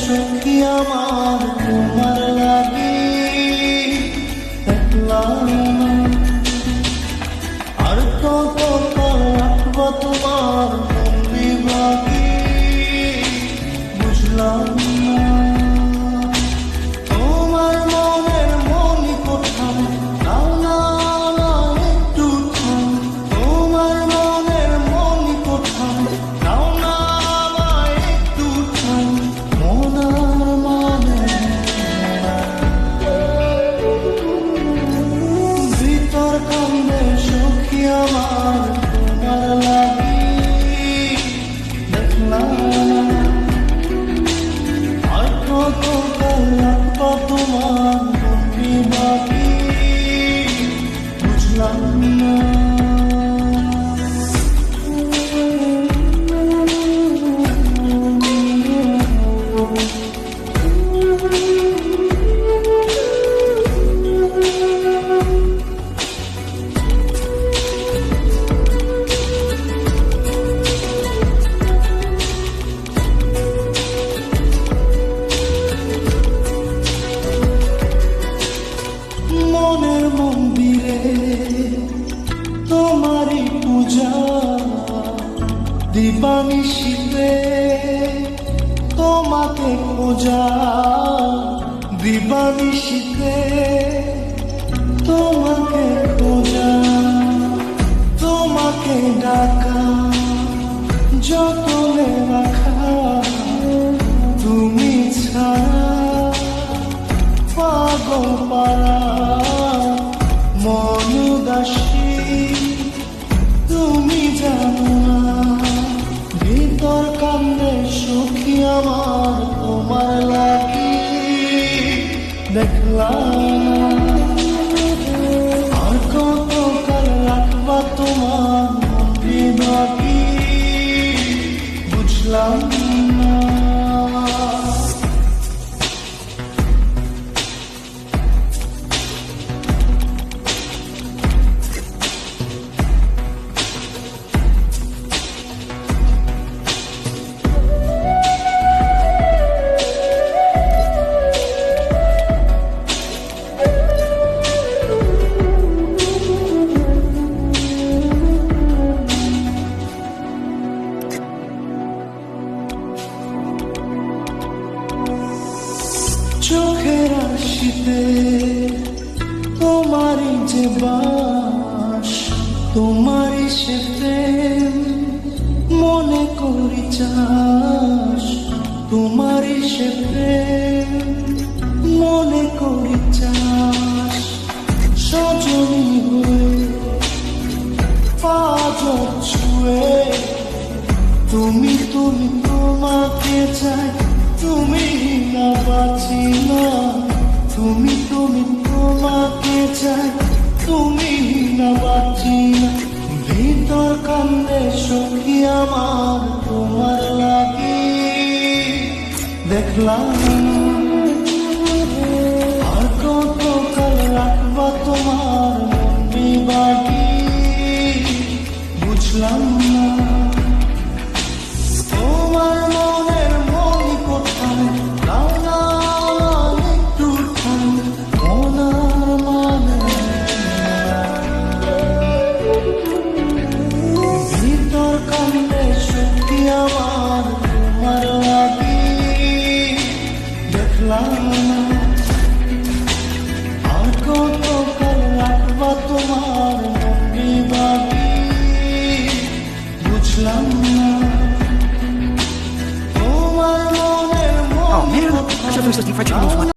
সখী আমার তোমার লাগি দেখলাম আর কত রাখবো তোমার বন্দি বাকি বুঝলাম না তোমার মনের মনি কোথায় নাও না একটু তোমার মনের মনি কোথায় নাও না একটু মনার মানে ভিতর কান্দে সখী আমার তোমার লাগি দেখলাম আর কত রাখবো তোমার বন্দি বাকি বুঝলাম না মনের মন্দিরে তোমারই পূজা দিবানিশীতে তোমাকে খোঁজা দিবানিশীতে তোমাকে খোঁজা তোমাকে ডাকা যতনে রাখা তুমি ছাড়া পাগল পারা মন উদাসী তুমি জানো না ভিতর কান্দে সখী আমার তোমার লাগি দেখলাম আর কত কাল রাখবা তোমার বন্দি বাকি বুঝলাম না চোখের আশিতে তোমারই যে বাস তোমারই সে প্রেম মনে করি চাস তোমারই সে প্রেম মনে করি চাস সজনী হয়ে পাঁচ ছুঁয়ে তুমি তোমাকে চাই তুমি না বাঁচি না তুমি তোমাকে চাই তুমি না বাঁচি না ভিতর কান্দে সখী আমার তোমার লাগি দেখলাম আর কত কাল রাখবা তোমার বন্দি বাকি বুঝলাম না তোমার মনের মনি কোথায় নাও না একটু মনার মানে ভিতর কান্দে সখী আমার তোমার লাগি দেখলাম আর কত কাল রাখবা তোমার বন্দি বাকি বুঝলাম না Oh man, I should have listened to French.